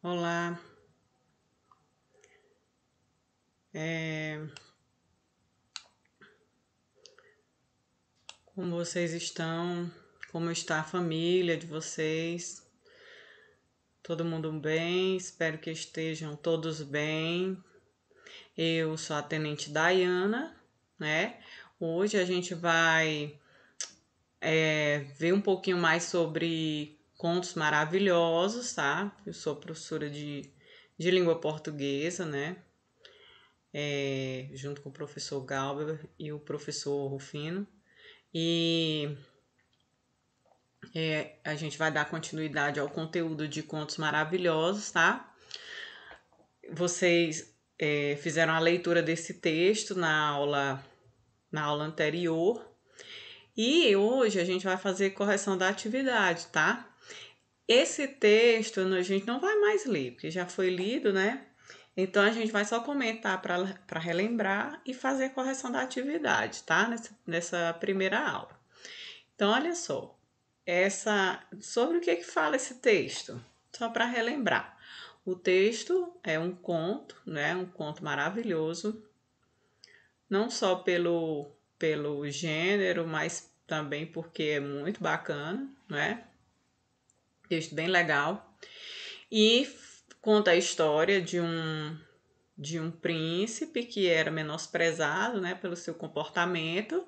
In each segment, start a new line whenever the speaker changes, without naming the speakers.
Olá, é, como vocês estão? Como está a família de vocês? Todo mundo bem? Espero que estejam todos bem. Eu sou a Tenente Dayana, né? Hoje a gente vai ver um pouquinho mais sobre contos maravilhosos, tá? Eu sou professora de língua portuguesa, né? Junto com o professor Galber e o professor Rufino. E a gente vai dar continuidade ao conteúdo de contos maravilhosos, tá? Vocês fizeram a leitura desse texto na aula anterior e hoje a gente vai fazer correção da atividade, tá? Esse texto a gente não vai mais ler, porque já foi lido, né? Então a gente vai só comentar para relembrar e fazer correção da atividade, tá? Nessa primeira aula. Então, olha só, sobre o que fala esse texto? Só para relembrar. O texto é um conto, né? Um conto maravilhoso, não só pelo gênero, mas também porque é muito bacana, né? Texto bem legal. E conta a história de um príncipe que era menosprezado, né, pelo seu comportamento,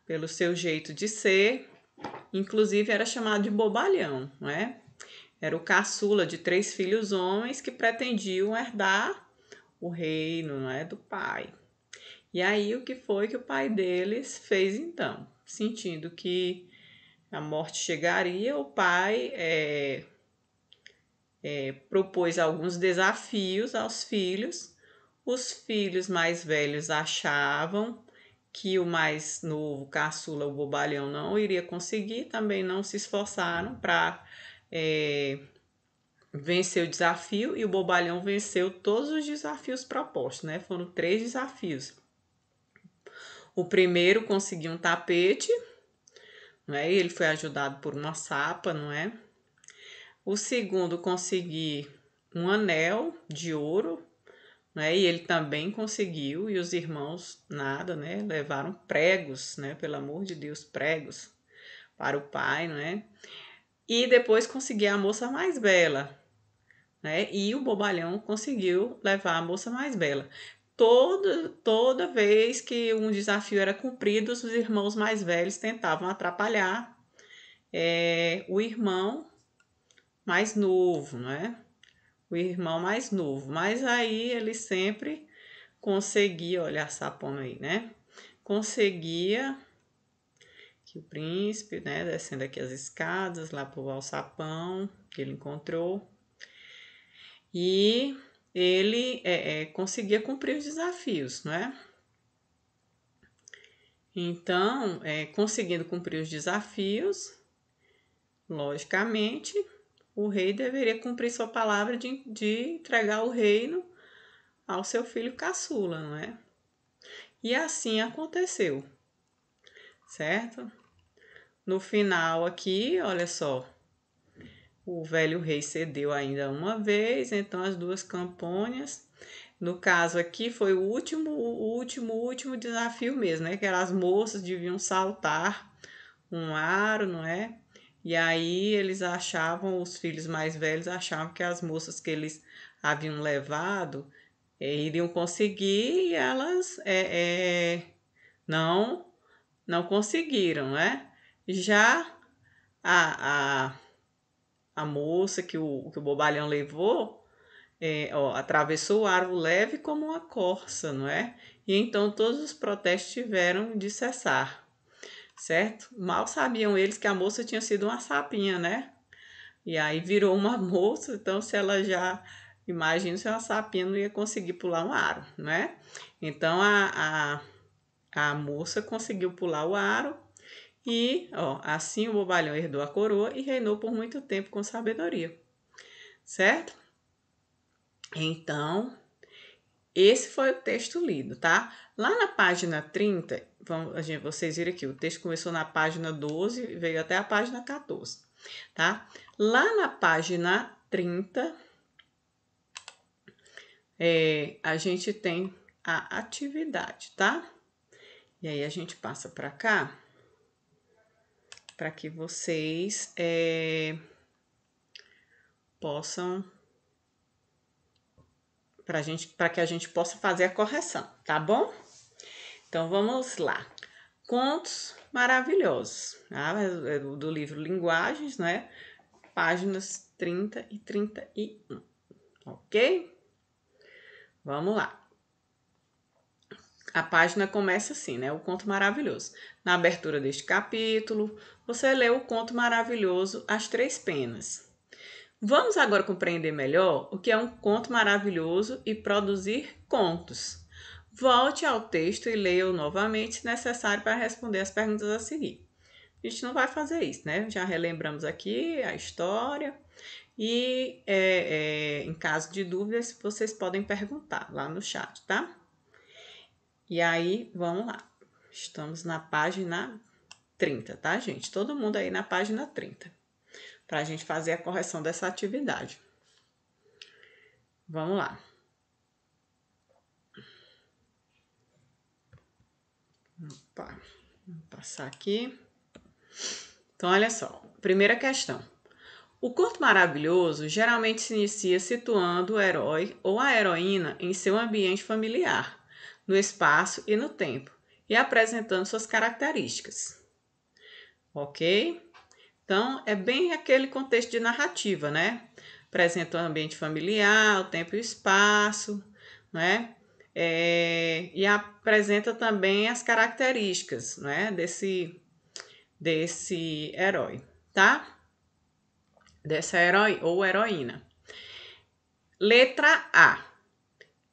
pelo seu jeito de ser, inclusive era chamado de bobalhão, não é? Era o caçula de 3 filhos homens que pretendiam herdar o reino, não é, do pai. E aí o que foi que o pai deles fez então? Sentindo que a morte chegaria, o pai propôs alguns desafios aos filhos. Os filhos mais velhos achavam que o mais novo, caçula, o bobalhão, não iria conseguir, também não se esforçaram para vencer o desafio e o bobalhão venceu todos os desafios propostos, né? Foram 3 desafios. O primeiro conseguiu um tapete, não é? E ele foi ajudado por uma sapa, não é? O segundo conseguiu um anel de ouro, né? E ele também conseguiu, e os irmãos nada, né? Levaram pregos, né? Pelo amor de Deus, pregos para o pai, não é? E depois conseguiu a moça mais bela, né? E o bobalhão conseguiu levar a moça mais bela. Toda vez que um desafio era cumprido, os irmãos mais velhos tentavam atrapalhar o irmão mais novo, né? O irmão mais novo. Mas aí ele sempre conseguia, olha a sapona aí, né? Conseguia que o príncipe, né, descendo aqui as escadas, lá pro alçapão que ele encontrou, e ele conseguia cumprir os desafios, não é? Então, conseguindo cumprir os desafios, logicamente, o rei deveria cumprir sua palavra de entregar o reino ao seu filho caçula, não é? E assim aconteceu, certo? No final aqui, olha só, o velho rei cedeu ainda uma vez, então as duas campanhas. No caso aqui foi o último desafio mesmo, né? Que as moças deviam saltar um aro, não é? E aí eles achavam, os filhos mais velhos achavam que as moças que eles haviam levado iriam conseguir e elas não não conseguiram, né? Já a, a, a moça que o bobalhão levou atravessou o aro leve como uma corça, não é? E então todos os protestos tiveram de cessar, certo? Mal sabiam eles que a moça tinha sido uma sapinha, né? E aí virou uma moça, então se ela já imagina se uma sapinha não ia conseguir pular um aro, né? Então a moça conseguiu pular o aro e, assim o bobalhão herdou a coroa e reinou por muito tempo com sabedoria, certo? Então, esse foi o texto lido, tá? Lá na página 30, vocês viram aqui, o texto começou na página 12 e veio até a página 14, tá? Lá na página 30, a gente tem a atividade, tá? E aí a gente passa para cá para que vocês possam, para que a gente possa fazer a correção, tá bom? Então vamos lá. Contos maravilhosos, tá? É do livro Linguagens, né? Páginas 30 e 31, ok? Vamos lá. A página começa assim, né? O conto maravilhoso. Na abertura deste capítulo, você lê o conto maravilhoso As Três Penas. Vamos agora compreender melhor o que é um conto maravilhoso e produzir contos. Volte ao texto e leia-o novamente se necessário para responder as perguntas a seguir. A gente não vai fazer isso, né? Já relembramos aqui a história e em caso de dúvidas, vocês podem perguntar lá no chat, tá? E aí, vamos lá. Estamos na página 30, tá, gente? Todo mundo aí na página 30, para a gente fazer a correção dessa atividade. Vamos lá. Opa, vou passar aqui. Então, olha só. Primeira questão. O conto maravilhoso geralmente se inicia situando o herói ou a heroína em seu ambiente familiar, no espaço e no tempo, e apresentando suas características. Ok? Então, é bem aquele contexto de narrativa, né? Apresenta o ambiente familiar, o tempo e o espaço, né? E apresenta também as características, né? Desse herói, tá? Dessa herói ou heroína. Letra A.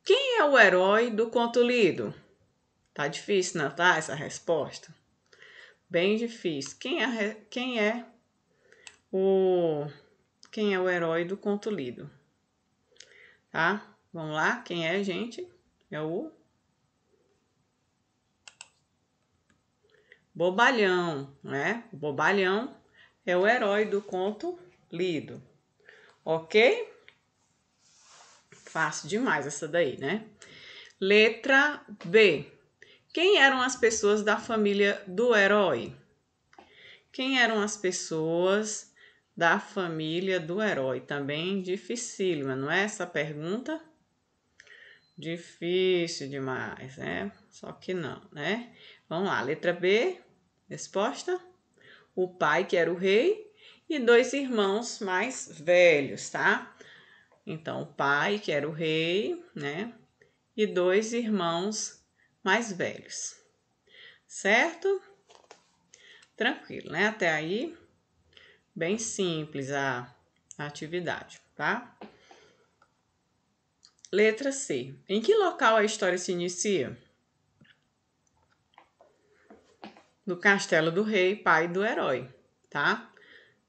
Quem é o herói do conto lido? Tá difícil, não tá? Essa resposta. Bem difícil. Quem é o herói do conto lido? Tá? Vamos lá? Quem é, gente? É o Bobalhão, né? O Bobalhão é o herói do conto lido. Ok? Fácil demais essa daí, né? Letra B. Quem eram as pessoas da família do herói? Quem eram as pessoas da família do herói? Também dificílima, não é essa pergunta? Difícil demais, né? Só que não, né? Vamos lá, letra B, resposta. O pai, que era o rei, e dois irmãos mais velhos, tá? Então, o pai, que era o rei, né? E dois irmãos mais velhos. Certo? Tranquilo, né? Até aí, bem simples a atividade, tá? Letra C. Em que local a história se inicia? No castelo do rei, pai do herói, tá?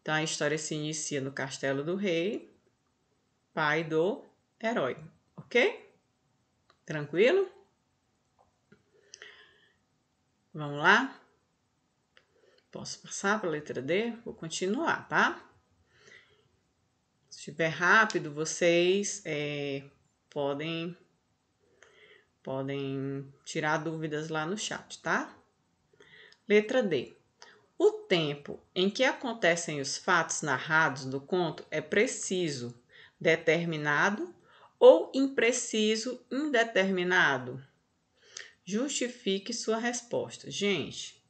Então, a história se inicia no castelo do rei, pai do herói, ok? Tranquilo? Vamos lá? Posso passar para a letra D? Vou continuar, tá? Se estiver rápido, vocês podem tirar dúvidas lá no chat, tá? Letra D. O tempo em que acontecem os fatos narrados do conto é preciso, determinado ou impreciso, indeterminado? Justifique sua resposta. Gente,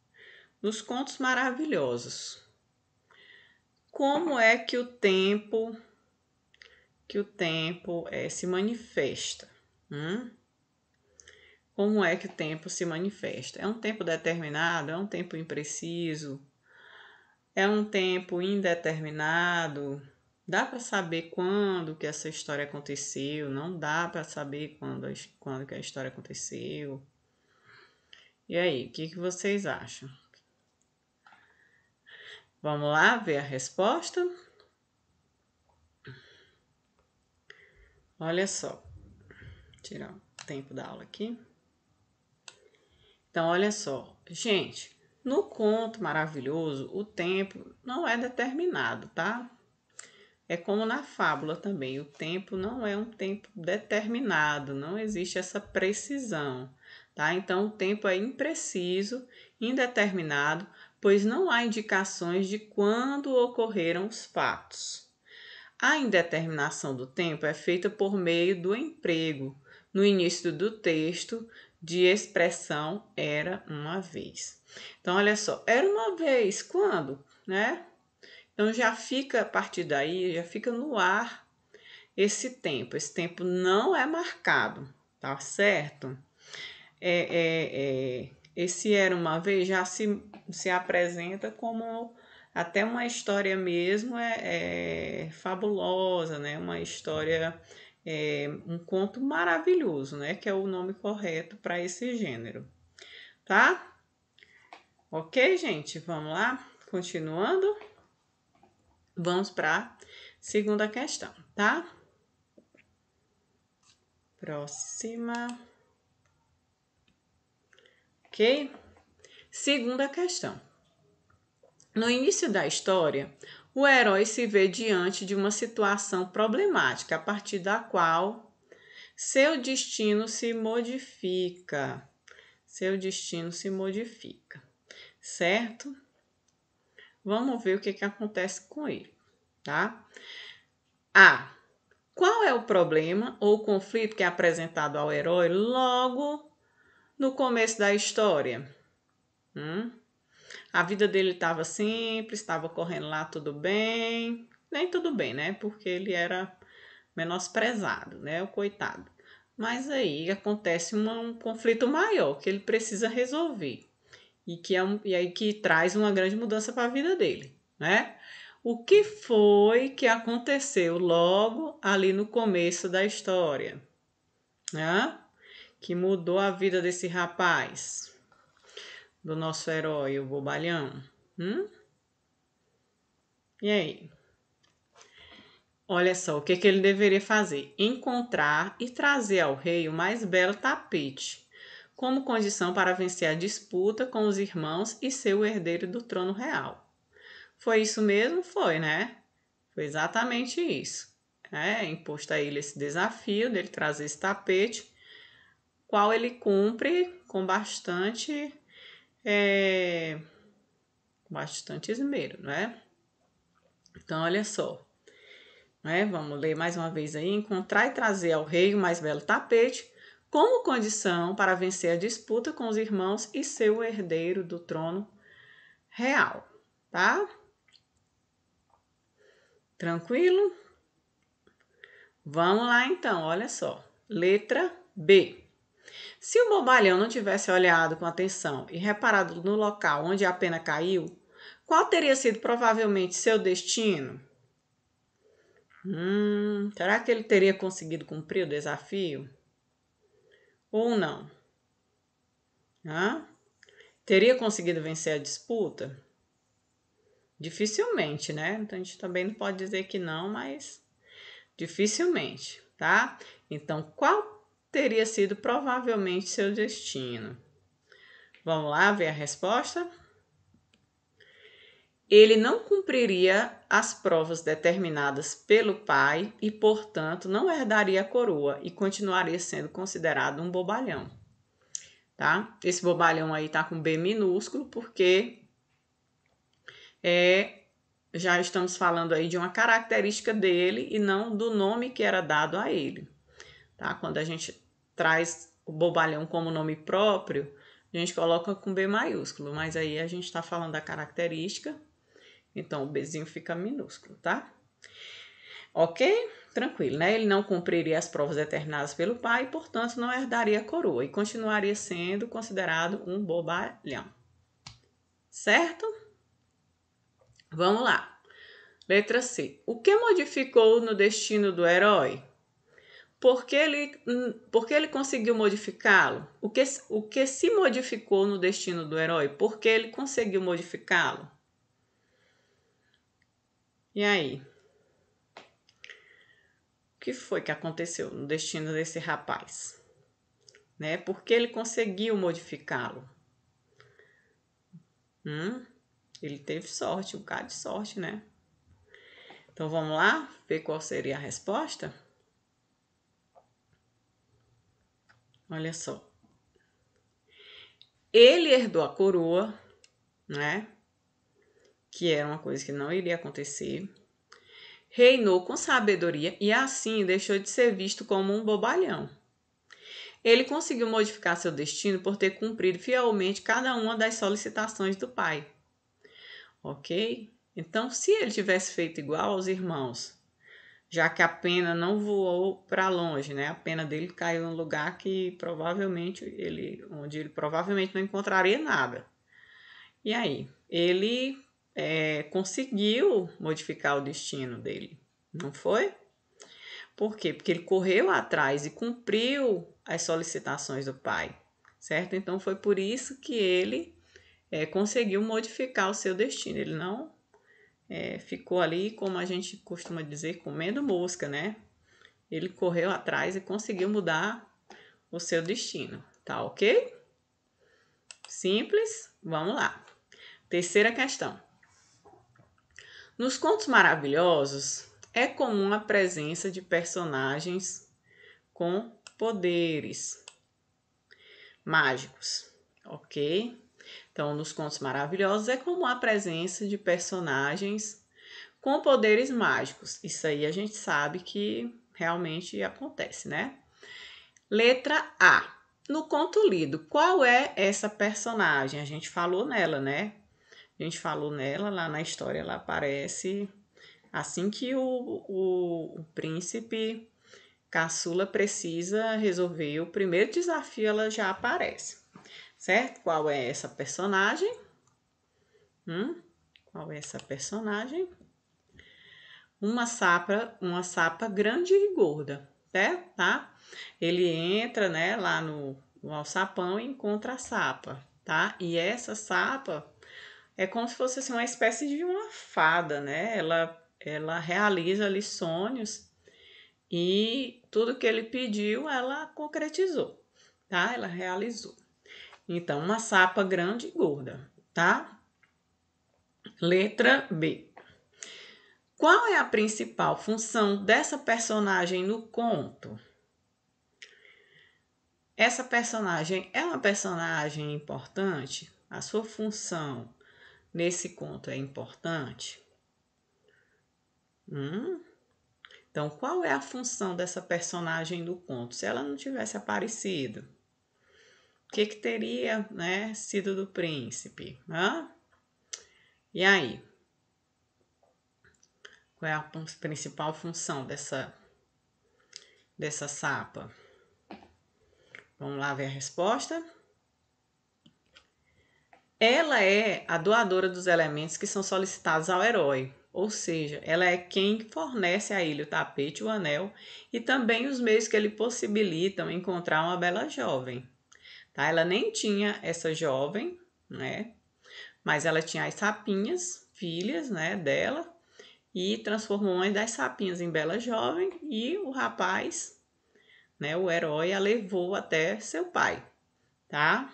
nos contos maravilhosos, como é que o tempo se manifesta? Como é que o tempo se manifesta? É um tempo determinado? É um tempo impreciso? É um tempo indeterminado? Dá para saber quando que essa história aconteceu? Não dá para saber quando que a história aconteceu? E aí, o que vocês acham? Vamos lá ver a resposta? Olha só. Vou tirar o tempo da aula aqui. Então, olha só. Gente, no conto maravilhoso, o tempo não é determinado, tá? é como na fábula também, o tempo não é um tempo determinado, não existe essa precisão, tá? Então, o tempo é impreciso, indeterminado, pois não há indicações de quando ocorreram os fatos. A indeterminação do tempo é feita por meio do emprego, no início do texto, de expressão era uma vez. Então, olha só, era uma vez, quando, né? Então, já fica, a partir daí, já fica no ar esse tempo. Esse tempo não é marcado, tá certo? Esse era uma vez já se apresenta como até uma história mesmo fabulosa, né? Uma história, um conto maravilhoso, né? Que é o nome correto para esse gênero, tá? Ok, gente? Vamos lá? Continuando. Vamos para a segunda questão, tá? Próxima. Ok? Segunda questão. No início da história, o herói se vê diante de uma situação problemática, a partir da qual seu destino se modifica. Seu destino se modifica, certo? Vamos ver o que acontece com ele, tá? A. Qual é o problema ou conflito que é apresentado ao herói logo no começo da história? A vida dele estava simples, estava correndo lá tudo bem. Nem tudo bem, né? Porque ele era menosprezado, né? O coitado. Mas aí acontece um conflito maior que ele precisa resolver. E aí que traz uma grande mudança para a vida dele, né? O que foi que aconteceu logo ali no começo da história, né? Que mudou a vida desse rapaz, do nosso herói, o bobalhão. E aí? Olha só, o que ele deveria fazer? Encontrar e trazer ao rei o mais belo tapete, como condição para vencer a disputa com os irmãos e ser o herdeiro do trono real. Foi isso mesmo? Foi, né? Foi exatamente isso. É imposto a ele esse desafio dele trazer esse tapete, qual ele cumpre com bastante esmero, né? Então, olha só. Né? Vamos ler mais uma vez aí. Encontrar e trazer ao rei o mais belo tapete, como condição para vencer a disputa com os irmãos e ser o herdeiro do trono real, tá? Tranquilo? Vamos lá então, olha só. Letra B. Se o bobalhão não tivesse olhado com atenção e reparado no local onde a pena caiu, qual teria sido provavelmente seu destino? Será que ele teria conseguido cumprir o desafio? Ou não? Teria conseguido vencer a disputa? Dificilmente, né? Então a gente também não pode dizer que não, mas dificilmente, tá? Então, qual teria sido provavelmente seu destino? Vamos lá ver a resposta? Ele não cumpriria as provas determinadas pelo pai e, portanto, não herdaria a coroa e continuaria sendo considerado um bobalhão, tá? Esse bobalhão aí tá com B minúsculo porque já estamos falando aí de uma característica dele e não do nome que era dado a ele, tá? Quando a gente traz o bobalhão como nome próprio, a gente coloca com B maiúsculo, mas aí a gente está falando da característica, então o Bzinho fica minúsculo, tá? Ok? Tranquilo, né? Ele não cumpriria as provas determinadas pelo pai, portanto não herdaria a coroa e continuaria sendo considerado um bobalhão. Certo? Vamos lá. Letra C. O que modificou no destino do herói? Por que ele conseguiu modificá-lo? O que se modificou no destino do herói? Por que ele conseguiu modificá-lo? E aí? O que foi que aconteceu no destino desse rapaz? Né? Por que ele conseguiu modificá-lo? Ele teve sorte, um bocado de sorte, né? Então vamos lá ver qual seria a resposta? Olha só. Ele herdou a coroa, né? Que era uma coisa que não iria acontecer. Reinou com sabedoria e assim deixou de ser visto como um bobalhão. Ele conseguiu modificar seu destino por ter cumprido fielmente cada uma das solicitações do pai. Ok? Então, se ele tivesse feito igual aos irmãos, já que a pena não voou para longe, né? A pena dele caiu num lugar que onde ele provavelmente não encontraria nada. E aí, ele conseguiu modificar o destino dele, não foi? Por quê? Porque ele correu atrás e cumpriu as solicitações do pai, certo? Então foi por isso que ele conseguiu modificar o seu destino. Ele não ficou ali, como a gente costuma dizer, comendo mosca, né? Ele correu atrás e conseguiu mudar o seu destino, tá ok? Simples? Vamos lá. Terceira questão. Nos contos maravilhosos, é comum a presença de personagens com poderes mágicos, ok? Então, nos contos maravilhosos é comum a presença de personagens com poderes mágicos. Isso aí a gente sabe que realmente acontece, né? Letra A. No conto lido, qual é essa personagem? A gente falou nela, né? A gente falou nela lá na história, ela aparece assim que o príncipe caçula precisa resolver o primeiro desafio, ela já aparece, certo? Qual é essa personagem? Qual é essa personagem? Uma sapa grande e gorda, certo? Tá? Ele entra, né, lá no alçapão e encontra a sapa, tá? E essa sapa é como se fosse assim, uma espécie de uma fada, né? Ela realiza ali sonhos e tudo que ele pediu, ela concretizou, tá? Ela realizou. Então, uma sapa grande e gorda, tá? Letra B. Qual é a principal função dessa personagem no conto? Essa personagem é uma personagem importante? A sua função nesse conto é importante? Então, qual é a função dessa personagem do conto? Se ela não tivesse aparecido, o que teria, né, sido do príncipe? E aí? Qual é a principal função dessa sapa? Vamos lá ver a resposta? Ela é a doadora dos elementos que são solicitados ao herói, ou seja, ela é quem fornece a ele o tapete, o anel e também os meios que lhe possibilitam encontrar uma bela jovem. Tá? Ela nem tinha essa jovem, né? Mas ela tinha as sapinhas, filhas, né, dela, e transformou uma das sapinhas em bela jovem e o rapaz, né, o herói, a levou até seu pai, tá?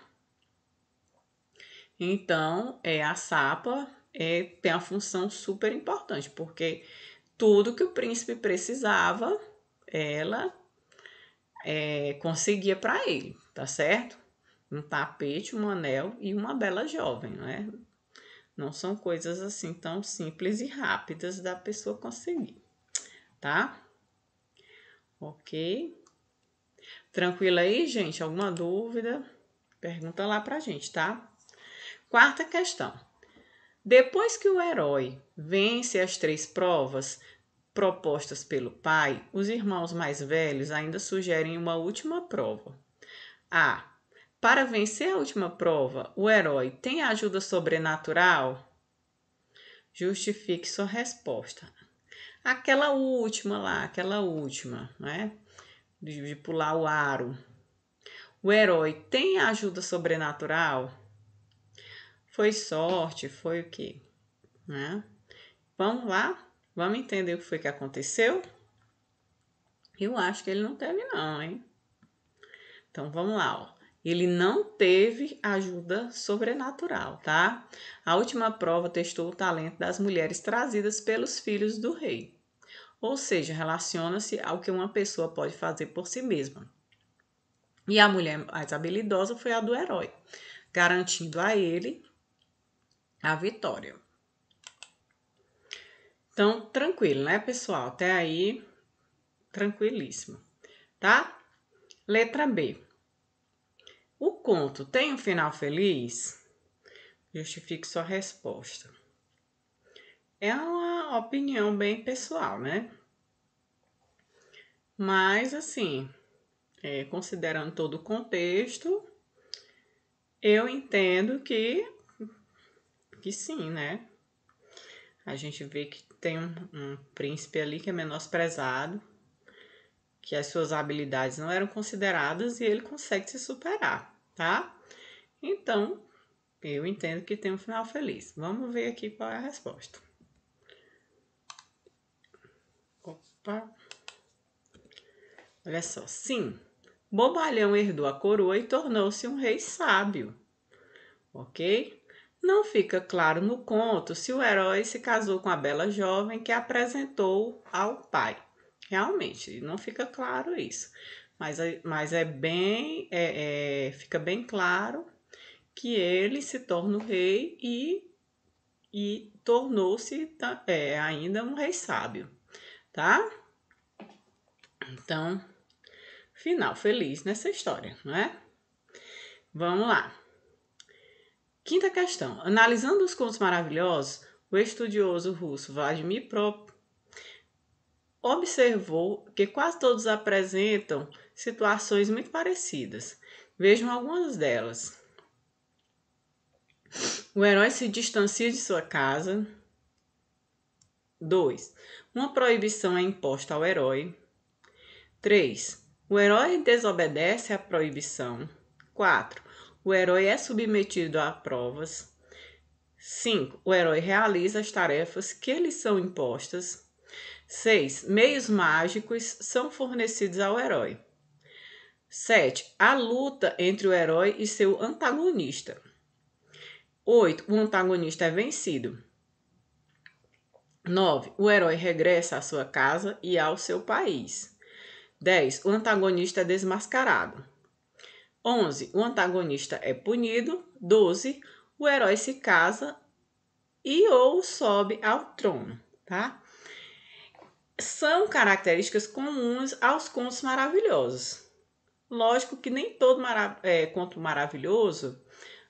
Então, a sapa tem a função super importante, porque tudo que o príncipe precisava, ela conseguia para ele, tá certo? Um tapete, um anel e uma bela jovem, né? Não são coisas assim tão simples e rápidas da pessoa conseguir, tá? Ok? Tranquilo aí, gente? Alguma dúvida? Pergunta lá pra gente, tá? Quarta questão. Depois que o herói vence as 3 provas propostas pelo pai, os irmãos mais velhos ainda sugerem uma última prova. A. Para vencer a última prova, o herói tem ajuda sobrenatural? Justifique sua resposta. Aquela última, né? De pular o aro. O herói tem ajuda sobrenatural? Foi sorte? Foi o quê? Né? Vamos lá? Vamos entender o que foi que aconteceu? Eu acho que ele não teve não, hein? Então, vamos lá, ó. Ele não teve ajuda sobrenatural, tá? A última prova testou o talento das mulheres trazidas pelos filhos do rei. Ou seja, relaciona-se ao que uma pessoa pode fazer por si mesma. E a mulher mais habilidosa foi a do herói, garantindo a ele a vitória. Então, tranquilo, né, pessoal? Até aí, tranquilíssimo, tá? Letra B. O conto tem um final feliz? Justifique sua resposta. É uma opinião bem pessoal, né? Mas, assim, considerando todo o contexto, eu entendo que sim, né? A gente vê que tem um príncipe ali que é menosprezado, que as suas habilidades não eram consideradas e ele consegue se superar, tá? Então, eu entendo que tem um final feliz. Vamos ver aqui qual é a resposta. Opa! Olha só, sim. Bobalhão herdou a coroa e tornou-se um rei sábio, ok? Não fica claro no conto se o herói se casou com a bela jovem que apresentou ao pai. Realmente, não fica claro isso. Mas fica bem claro que ele se torna o rei e tornou-se ainda um rei sábio, tá? Então, final feliz nessa história, não é? Vamos lá. Quinta questão. Analisando os contos maravilhosos, o estudioso russo Vladimir Prop observou que quase todos apresentam situações muito parecidas. Vejam algumas delas. O herói se distancia de sua casa. 2. Uma proibição é imposta ao herói. 3. O herói desobedece à proibição. 4. O herói é submetido a provas. 5. O herói realiza as tarefas que lhe são impostas. 6. Meios mágicos são fornecidos ao herói. 7. A luta entre o herói e seu antagonista. 8. O antagonista é vencido. 9. O herói regressa à sua casa e ao seu país. 10. O antagonista é desmascarado. 11. O antagonista é punido. 12. O herói se casa e ou sobe ao trono, tá? São características comuns aos contos maravilhosos. Lógico que nem todo conto maravilhoso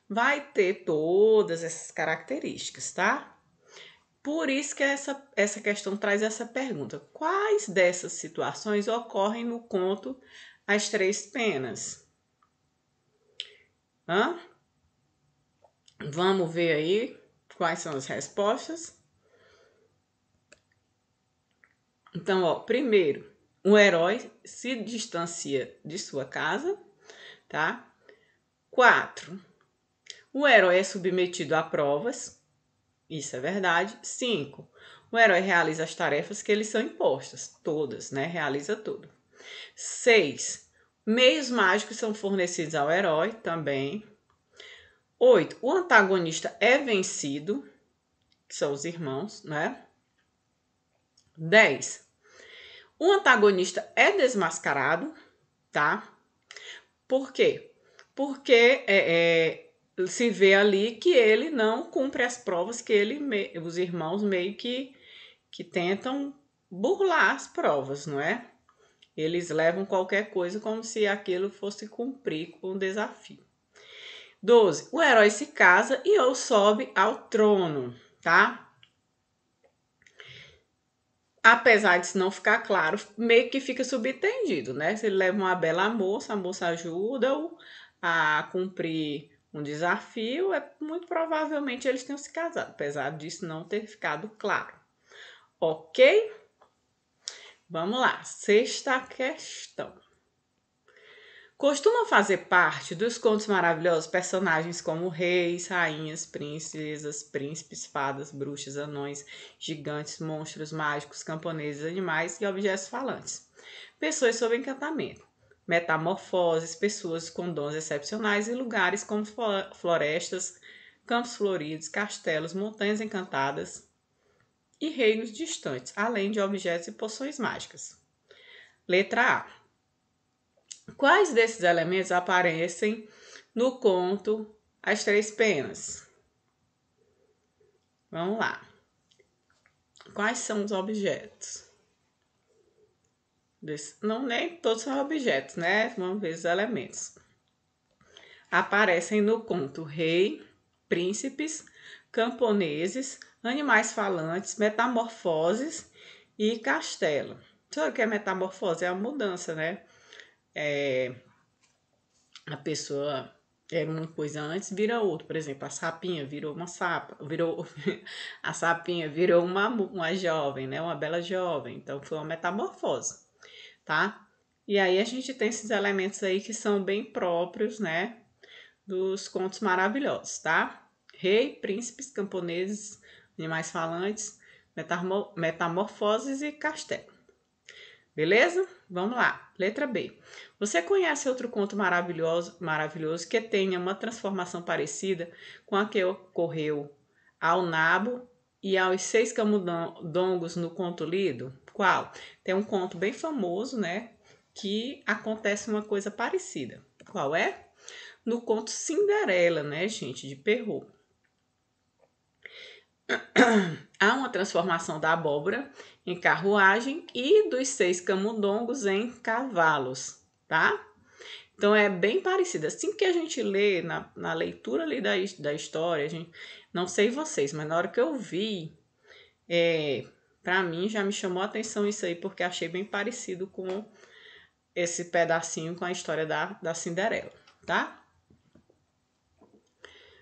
vai ter todas essas características, tá? Por isso que essa questão traz essa pergunta. Quais dessas situações ocorrem no conto As Três Penas? Vamos ver aí quais são as respostas. Então, ó, primeiro, o herói se distancia de sua casa, tá? 4. O herói é submetido a provas. Isso é verdade. 5. O herói realiza as tarefas que lhe são impostas. Todas, né? Realiza tudo. 6. Meios mágicos são fornecidos ao herói também. 8. O antagonista é vencido, que são os irmãos, né? 10. O antagonista é desmascarado, tá? Por quê? Porque se vê ali que ele não cumpre as provas que os irmãos meio que tentam burlar as provas, não é? Eles levam qualquer coisa como se aquilo fosse cumprir com o desafio. 12. O herói se casa e ou sobe ao trono, tá? Apesar disso não ficar claro, meio que fica subentendido, né? Se ele leva uma bela moça, a moça ajuda-o a cumprir um desafio, muito provavelmente eles tenham se casado, apesar disso não ter ficado claro. Ok? Vamos lá, sexta questão. Costumam fazer parte dos contos maravilhosos personagens como reis, rainhas, princesas, príncipes, fadas, bruxas, anões, gigantes, monstros mágicos, camponeses, animais e objetos falantes. Pessoas sob encantamento. metamorfoses, pessoas com dons excepcionais e lugares como florestas, campos floridos, castelos, montanhas encantadas e reinos distantes, além de objetos e poções mágicas. Letra A. Quais desses elementos aparecem no conto As Três Penas? Vamos lá. Quais são os objetos? Não, nem todos são objetos, né? Vamos ver os elementos. Aparecem no conto rei, príncipes, camponeses, animais falantes, metamorfoses e castelo. Sabe o que é metamorfose? É a mudança, né? A pessoa era uma coisa antes, vira outra. Por exemplo, a sapinha virou uma sapa, a sapinha virou uma jovem, né? Uma bela jovem. Então, foi uma metamorfose, tá? E aí, a gente tem esses elementos aí que são bem próprios, né? Dos contos maravilhosos, tá? Rei, príncipes, camponeses, animais falantes, metamorfoses e castelo. Beleza? Vamos lá. Letra B. Você conhece outro conto maravilhoso que tenha uma transformação parecida com a que ocorreu ao nabo e aos 6 camundongos no conto lido? Qual? Tem um conto bem famoso, né? Que acontece uma coisa parecida. Qual é? No conto Cinderela, né, gente? De Perrault. Há uma transformação da abóbora em carruagem e dos 6 camundongos em cavalos, tá? Então, é bem parecido. Assim que a gente lê, na leitura ali da história, não sei vocês, mas na hora que eu vi, para mim já me chamou a atenção isso aí, porque achei bem parecido com esse pedacinho com a história da Cinderela, tá?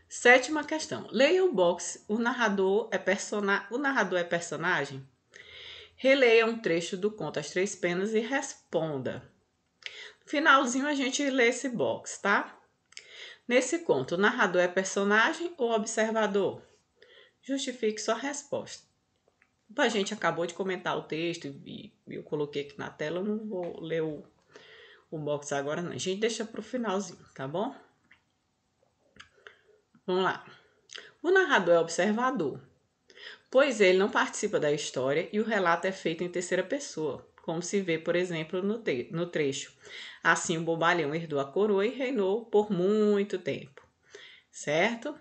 7ª questão. Leia o box. O narrador é personagem? Releia um trecho do conto As Três Penas e responda. No finalzinho a gente lê esse box, tá? Nesse conto, o narrador é personagem ou observador? Justifique sua resposta. A gente acabou de comentar o texto e eu coloquei aqui na tela, eu não vou ler o box agora não. A gente deixa para o finalzinho, tá bom? Vamos lá. O narrador é observador, pois ele não participa da história e o relato é feito em terceira pessoa, como se vê, por exemplo, no trecho. Assim, o bobalhão herdou a coroa e reinou por muito tempo, certo?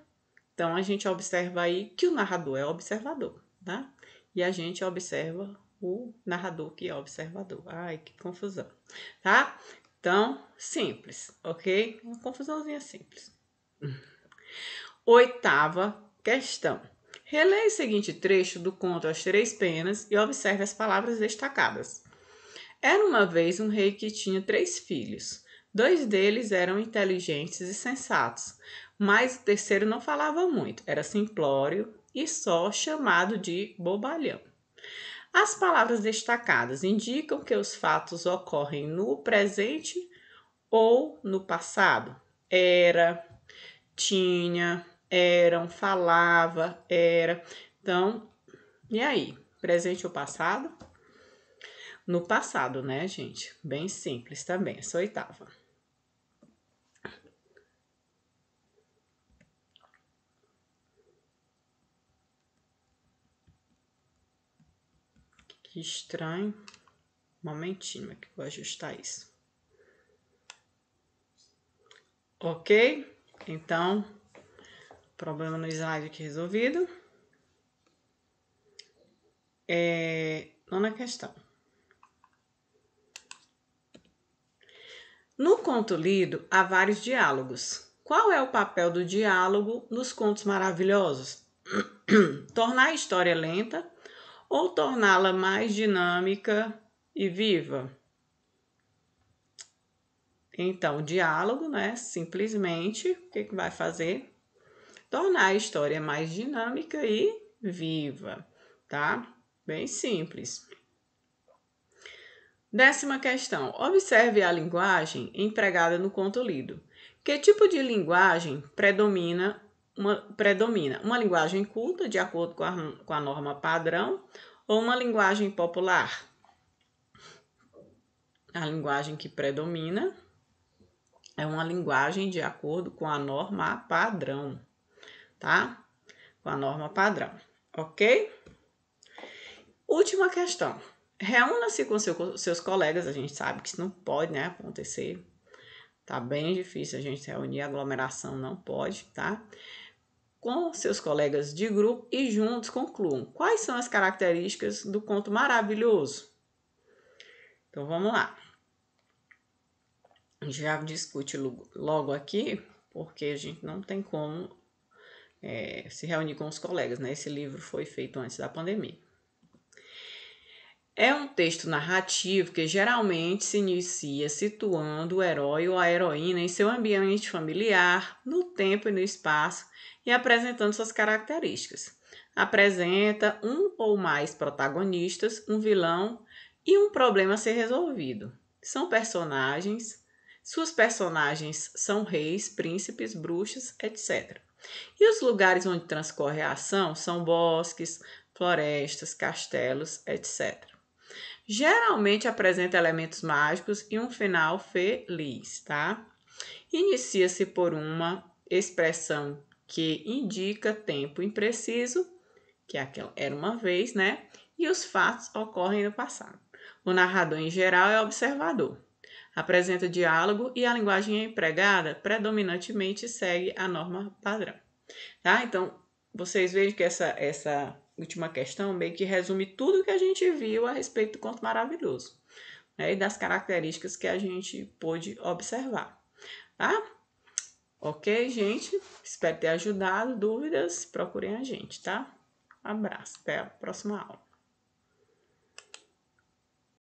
Então, a gente observa aí que o narrador é observador, tá? E a gente observa o narrador que é observador. Ai, que confusão, tá? Então, simples, ok? Uma confusãozinha simples. 8ª questão. Releia o seguinte trecho do conto As Três Penas e observe as palavras destacadas. Era uma vez um rei que tinha 3 filhos. 2 deles eram inteligentes e sensatos, mas o terceiro não falava muito, era simplório e só chamado de bobalhão. As palavras destacadas indicam que os fatos ocorrem no presente ou no passado. Era, tinha, eram, falava, era. Então, e aí? Presente ou passado? No passado, né, gente? Bem simples também, essa 8ª. Que estranho. Um momentinho, é que eu vou ajustar isso. Ok? Então, problema no slide aqui resolvido. 9ª questão. No conto lido, há vários diálogos. Qual é o papel do diálogo nos contos maravilhosos? Tornar a história lenta ou torná-la mais dinâmica e viva? Então, o diálogo, né? Simplesmente, o que vai fazer? Tornar a história mais dinâmica e viva, tá? Bem simples. 10ª questão. Observe a linguagem empregada no conto lido. Que tipo de linguagem predomina? Uma linguagem culta, de acordo com a norma padrão, ou uma linguagem popular? A linguagem que predomina é uma linguagem de acordo com a norma padrão, tá? Com a norma padrão, ok? Última questão. Reúna-se com seus colegas, a gente sabe que isso não pode, né, acontecer. Tá bem difícil a gente se reunir, aglomeração não pode, tá? Com seus colegas de grupo e juntos concluam. Quais são as características do conto maravilhoso? Então vamos lá. A gente já discute logo aqui, porque a gente não tem como se reunir com os colegas, né? Esse livro foi feito antes da pandemia. É um texto narrativo que geralmente se inicia situando o herói ou a heroína em seu ambiente familiar, no tempo e no espaço, e apresentando suas características. Apresenta um ou mais protagonistas, um vilão e um problema a ser resolvido. São personagens, suas personagens são reis, príncipes, bruxas, etc. E os lugares onde transcorre a ação são bosques, florestas, castelos, etc. Geralmente apresenta elementos mágicos e um final feliz, tá? Inicia-se por uma expressão que indica tempo impreciso, que era uma vez, né? E os fatos ocorrem no passado. O narrador, em geral, é observador. Apresenta diálogo e a linguagem empregada predominantemente segue a norma padrão, tá? Então, vocês vejam que essa última questão meio que resume tudo que a gente viu a respeito do conto maravilhoso, né? E das características que a gente pôde observar, tá? Ok, gente? Espero ter ajudado. Dúvidas? Procurem a gente, tá? Um abraço. Até a próxima aula.